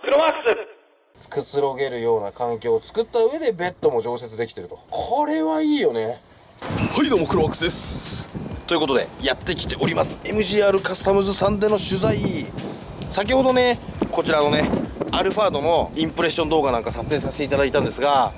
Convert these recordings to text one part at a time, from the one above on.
黒マークス。くつろげるような環境を作った上でベッドも常設できてると。これはいいよね。はい、どうもクロワックスです。ということでやってきております MGR カスタムズさんでの取材。先ほどねこちらのねアルファードのインプレッション動画なんか撮影させていただいたんですが、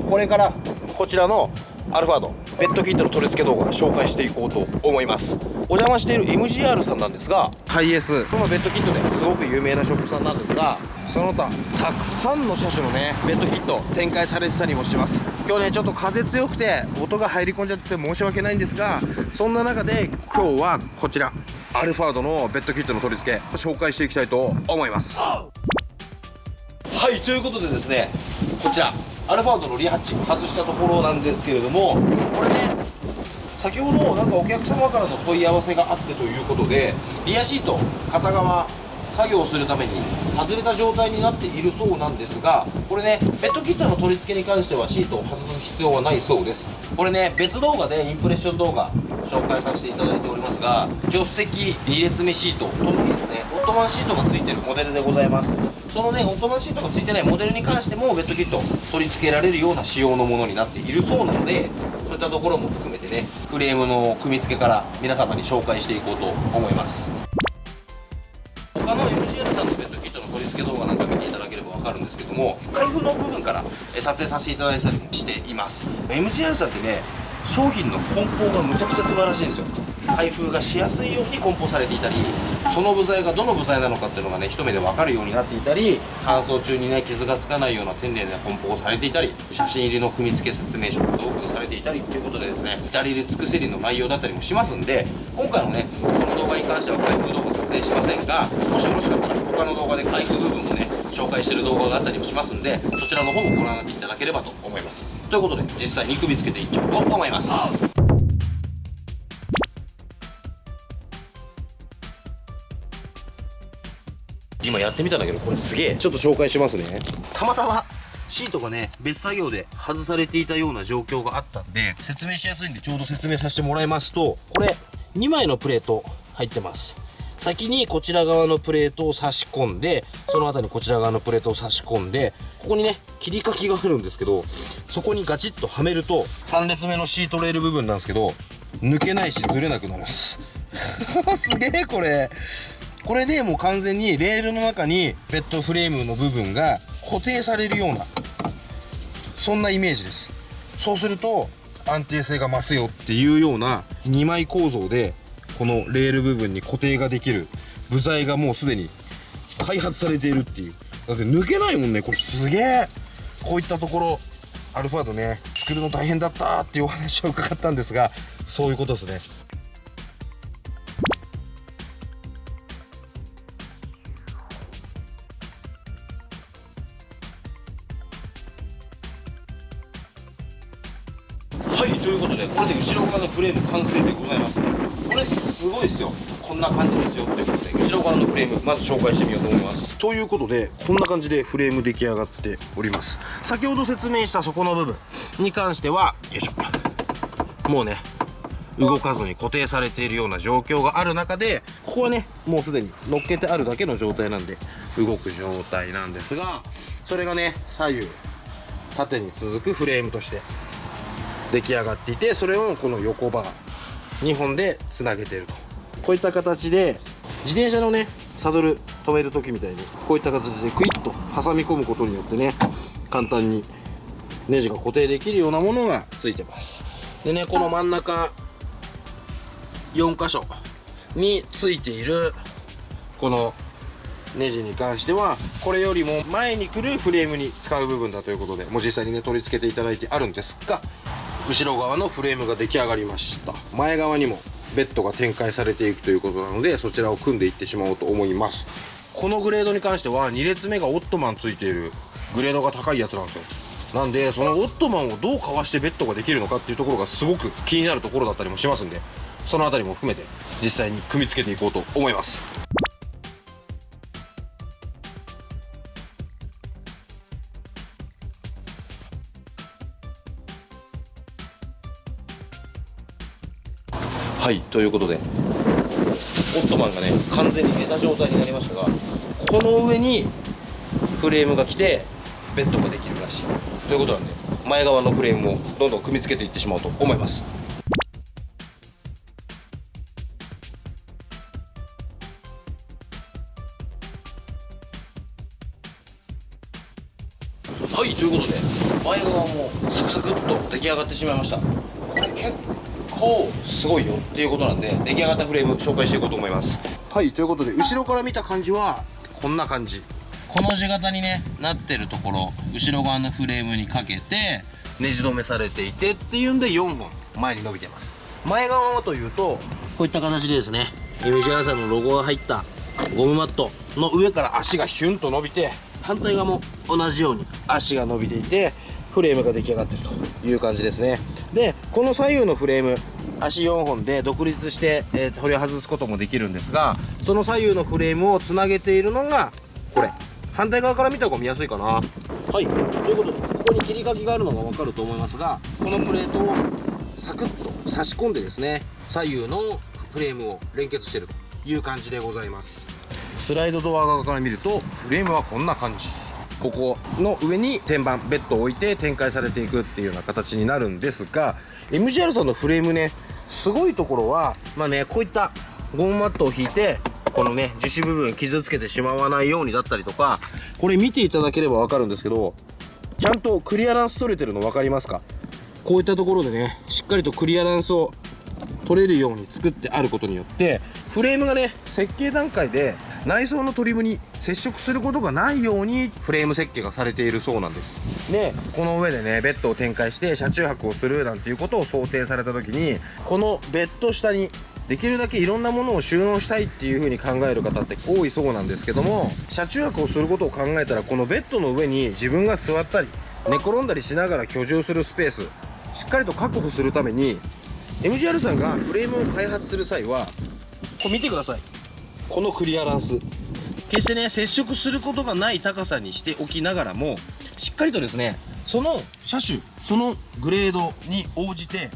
これからこちらのアルファードベッドキットの取り付け動画を紹介していこうと思います。お邪魔している MGR さんなんですが、ハイエースこのベッドキットですごく有名なショップさんなんですが、その他たくさんの車種のねベッドキット展開されてたりもします。今日ねちょっと風強くて音が入り込んじゃってて申し訳ないんですが、そんな中で今日はこちらアルファードのベッドキットの取り付け紹介していきたいと思います。はい、ということでですね、こちらアルファードのリハッチ外したところなんですけれども、これね先ほどなんかお客様からの問い合わせがあってということで、リアシート片側作業をするために外れた状態になっているそうなんですが、これねベッドキットの取り付けに関してはシートを外す必要はないそうです。これね別動画でインプレッション動画紹介させていただいておりますが、助手席2列目シートともにですねオットマンシートがついているモデルでございます。そのねオットマンシートがついてないモデルに関してもベッドキット取り付けられるような仕様のものになっているそうなので、そういったところも含めてねフレームの組み付けから皆様に紹介していこうと思います。他の MGR さんのベッドキットの取り付け動画なんか見ていただければ分かるんですけども、開封の部分から撮影させていただいたりもしています。 MGR さんってね商品の梱包がむちゃくちゃ素晴らしいんですよ。開封がしやすいように梱包されていたり、その部材がどの部材なのかっていうのがね一目で分かるようになっていたり、搬送中にね傷がつかないような丁寧な梱包をされていたり、写真入りの組み付け説明書が増幅されていたりということでですね、至れり尽くせりの内容だったりもしますんで、今回のねこの動画に関しては開封動画撮影しませんが、もしよろしかったら他の動画で開封部分もね紹介している動画があったりもしますんで、そちらの方もご覧になっていただければと思います。ということで実際に組み付けていっちゃおうと思います。今やってみたんだけどこれすげえ、ちょっと紹介しますね。たまたまシートがね別作業で外されていたような状況があったんで説明しやすいんでちょうど説明させてもらいますと、これ2枚のプレート入ってます。先にこちら側のプレートを差し込んで、その後にこちら側のプレートを差し込んで、ここにね切り欠きがあるんですけど、そこにガチッとはめると3列目のシートレール部分なんですけど抜けないしずれなくなるんですすげえこれでもう完全にレールの中にベッドフレームの部分が固定されるような、そんなイメージです。そうすると安定性が増すよっていうような2枚構造で、このレール部分に固定ができる部材がもうすでに開発されているっていう。だって抜けないもんね、これすげえ。こういったところアルファードね作るの大変だったっていうお話を伺ったんですが、そういうことですね。はい、ということでこれで後ろ側のフレーム完成でございます。これすごいですよ。こんな感じですよということで後ろ側のフレームまず紹介してみようと思います。ということでこんな感じでフレーム出来上がっております。先ほど説明したそこの部分に関してはよいしょ、もうね動かずに固定されているような状況がある中で、ここはねもうすでに乗っけてあるだけの状態なんで動く状態なんですが、それがね左右縦に続くフレームとして出来上がっていて、それをこの横バー2本でつなげていると。こういった形で自転車のねサドル止める時みたいにこういった形でクイッと挟み込むことによってね簡単にネジが固定できるようなものがついてます。でねこの真ん中4箇所についているこのネジに関してはこれよりも前に来るフレームに使う部分だということで、もう実際にね取り付けていただいてあるんですが、後ろ側のフレームが出来上がりました。前側にもベッドが展開されていくということなので、そちらを組んでいってしまおうと思います。このグレードに関しては2列目がオットマンついているグレードが高いやつなんですよ。なんでそのオットマンをどうかわしてベッドができるのかっていうところがすごく気になるところだったりもしますんで、そのあたりも含めて実際に組み付けていこうと思います。はい、ということでオットマンがね完全に寝た状態になりましたが、この上にフレームが来てベッドができるらしいということなんで、前側のフレームをどんどん組み付けていってしまおうと思います。はい、ということで前側もサクサクっと出来上がってしまいました。これ結構すごいよっていうことなんで、出来上がったフレーム紹介していこうと思います。はい、ということで後ろから見た感じはこんな感じ。この字型にねなってるところ、後ろ側のフレームにかけてネジ止めされていてっていうんで4本前に伸びてます。前側はというとこういった形でですね、MGR さんのロゴが入ったゴムマットの上から足がヒュンと伸びて、反対側も同じように足が伸びていてフレームが出来上がってるという感じですね。でこの左右のフレーム、足4本で独立して、取り外すこともできるんですが、その左右のフレームをつなげているのがこれ。反対側から見た方が見やすいかな。はい、ということでここに切り欠きがあるのが分かると思いますが、このプレートをサクッと差し込んでですね、左右のフレームを連結しているという感じでございます。スライドドア側から見るとフレームはこんな感じ。ここの上に天板ベッドを置いて展開されていくっていうような形になるんですが、 MGR さんのフレームね、すごいところはこういったゴムマットを引いてこのね樹脂部分傷つけてしまわないようにだったりとか、これ見ていただければ分かるんですけど、ちゃんとクリアランス取れてるの分かりますか。こういったところでねしっかりとクリアランスを取れるように作ってあることによって、フレームがね設計段階で内装のトリムに接触することがないようにフレーム設計がされているそうなんです。でこの上でねベッドを展開して車中泊をするなんていうことを想定された時に、このベッド下にできるだけいろんなものを収納したいっていう風に考える方って多いそうなんですけども、車中泊をすることを考えたらこのベッドの上に自分が座ったり寝転んだりしながら居住するスペースしっかりと確保するために、 MGR さんがフレームを開発する際はこれ見てください。このクリアランス、決してね接触することがない高さにしておきながらも、しっかりとですねその車種そのグレードに応じて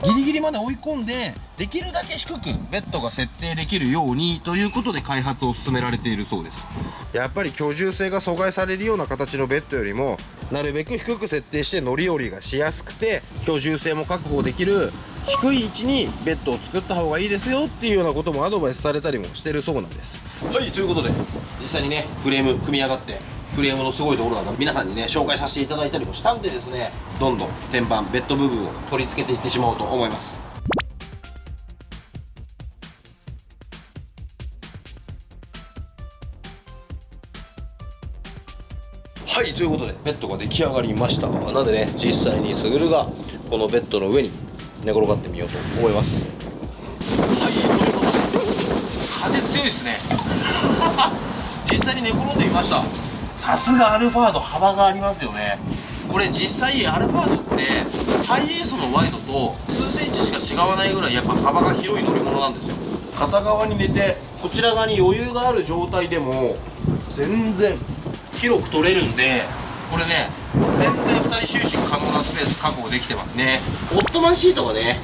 ギリギリまで追い込んで、できるだけ低くベッドが設定できるようにということで開発を進められているそうです。やっぱり居住性が阻害されるような形のベッドよりもなるべく低く設定して乗り降りがしやすくて居住性も確保できる低い位置にベッドを作った方がいいですよっていうようなこともアドバイスされたりもしてるそうなんです。はい、ということで実際にねフレーム組み上がってフレームのすごいところなど皆さんにね紹介させていただいたりもしたんでですね、どんどん天板ベッド部分を取り付けていってしまおうと思います。はい、ということでベッドが出来上がりました。なのでね実際にスグルがこのベッドの上に寝転がってみようと思います。はい、ということで風強いですね実際に寝転んでみました。さすがアルファード、幅がありますよね。これ実際アルファードってハイエースのワイドと数センチしか違わないぐらいやっぱ幅が広い乗り物なんですよ。片側に寝てこちら側に余裕がある状態でも全然広く取れるんで、これね全然2人就寝可能なスペース確保できてますね。オットマンシートがね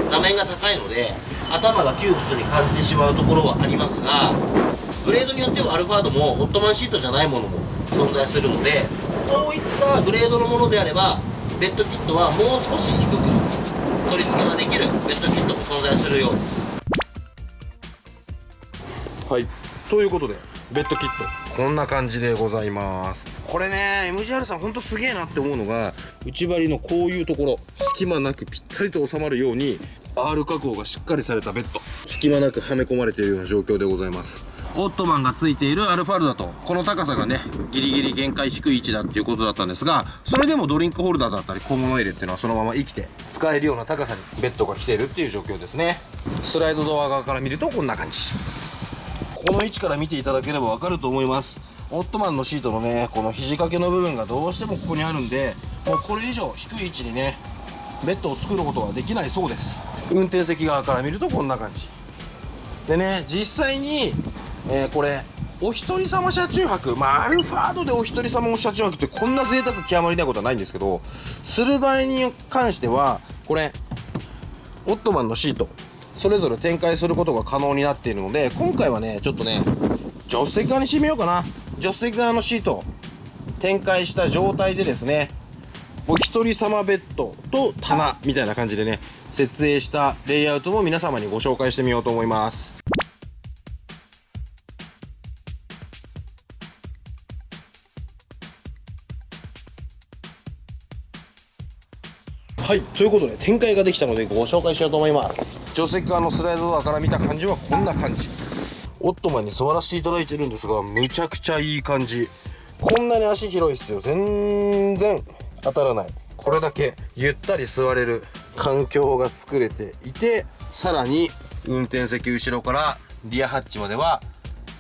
座面が高いので頭が窮屈に感じてしまうところはありますが、グレードによってはアルファードもオットマンシートじゃないものも存在するので、そういったグレードのものであればベッドキットはもう少し低く取り付けができるベッドキットも存在するようです。はい、ということでベッドキットこんな感じでございます。これね MGR さんほんとすげえなって思うのが、内張りのこういうところ隙間なくぴったりと収まるように R 加工がしっかりされたベッド、隙間なくはめ込まれているような状況でございます。オットマンがついているアルファードだとこの高さがねギリギリ限界低い位置だっていうことだったんですが、それでもドリンクホルダーだったり小物入れっていうのはそのまま生きて使えるような高さにベッドが来ているっていう状況ですね。スライドドア側から見るとこんな感じ。この位置から見ていただければ分かると思います。オットマンのシートのねこの肘掛けの部分がどうしてもここにあるんで、もうこれ以上低い位置にねベッドを作ることはできないそうです。運転席側から見るとこんな感じでね、実際に、これお一人様車中泊、アルファードでお一人様車中泊ってこんな贅沢極まりないことはないんですけど、する場合に関してはこれオットマンのシートそれぞれ展開することが可能になっているので、今回はねちょっとね助手席側にしてみようかな。助手席側のシート展開した状態でですね、お一人様ベッドと棚みたいな感じでね、設営したレイアウトも皆様にご紹介してみようと思います。はい、ということで展開ができたのでご紹介しようと思います。助手席側のスライドドアから見た感じはこんな感じ。オットマンに座らせていただいてるんですが、むちゃくちゃいい感じ。こんなに足広いっすよ。全然当たらない。これだけゆったり座れる環境が作れていて、さらに運転席後ろからリアハッチまでは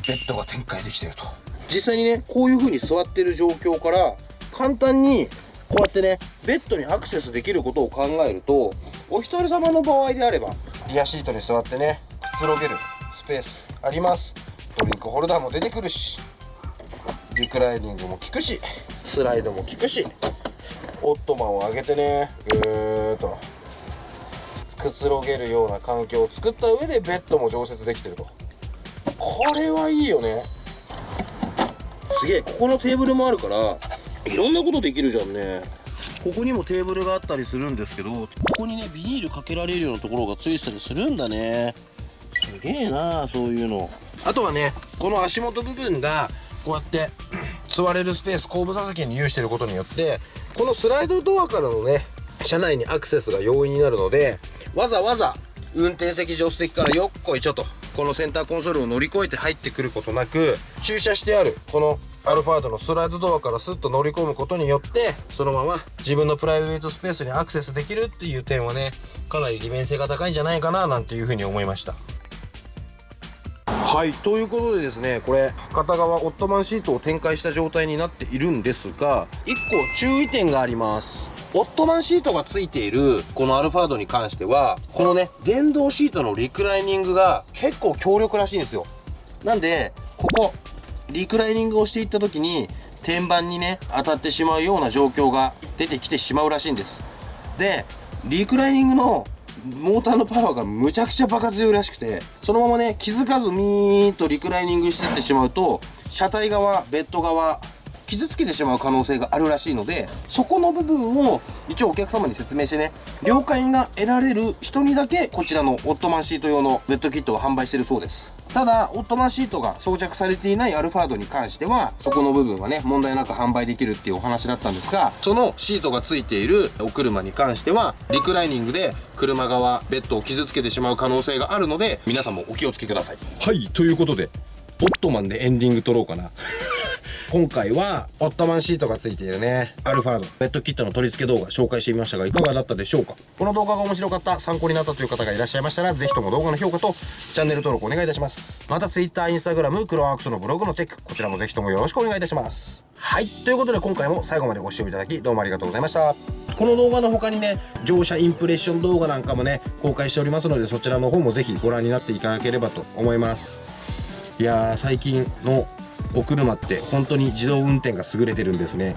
ベッドが展開できていると。実際にね、こういう風に座ってる状況から簡単にこうやってね、ベッドにアクセスできることを考えると、お一人様の場合であればリアシートに座ってね、くつろげるスペースあります。ドリンクホルダーも出てくるし、リクライニングも効くし、スライドも効くし、オットマンを上げてね、ぐーっとくつろげるような環境を作った上でベッドも常設できてると。これはいいよね。すげえ、ここのテーブルもあるからいろんなことできるじゃんね。ここにもテーブルがあったりするんですけど、ここにねビニールかけられるようなところがついてたりするんだね。すげえな、そういうの。あとはね、この足元部分がこうやって座れるスペース、後部座席に有していることによって、このスライドドアからのね車内にアクセスが容易になるので、わざわざ運転席助手席からよっこいちょとこのセンターコンソールを乗り越えて入ってくることなく、駐車してあるこのアルファードのスライドドアからスッと乗り込むことによって、そのまま自分のプライベートスペースにアクセスできるっていう点はね、かなり利便性が高いんじゃないかななんていうふうに思いました。はい、ということでですね、これ片側オットマンシートを展開した状態になっているんですが、1個注意点があります。オットマンシートがついているこのアルファードに関しては、このね電動シートのリクライニングが結構強力らしいんですよ。なんでここリクライニングをしていった時に天板にね当たってしまうような状況が出てきてしまうらしいんです。でリクライニングのモーターのパワーがむちゃくちゃバカ強いらしくて、そのままね気づかずミーッとリクライニングしてってしまうと、車体側ベッド側傷つけてしまう可能性があるらしいので、そこの部分を一応お客様に説明してね、了解が得られる人にだけこちらのオットマンシート用のベッドキットを販売しているそうです。ただオットマンシートが装着されていないアルファードに関しては、そこの部分はね問題なく販売できるっていうお話だったんですが、そのシートがついているお車に関してはリクライニングで車側ベッドを傷つけてしまう可能性があるので、皆さんもお気をつけください。はい、ということでオットマンでエンディング撮ろうかな今回はオットマンシートがついているねアルファードベッドキットの取り付け動画紹介してみましたが、いかがだったでしょうか。この動画が面白かった、参考になったという方がいらっしゃいましたら、ぜひとも動画の評価とチャンネル登録お願いいたします。また Twitter、Instagram、クロワークスのブログのチェック、こちらもぜひともよろしくお願いいたします。はい、ということで今回も最後までご視聴いただきどうもありがとうございました。この動画の他にね乗車インプレッション動画なんかもね公開しておりますので、そちらの方もぜひご覧になっていただければと思います。いやー、最近のお車って本当に自動運転が優れてるんですね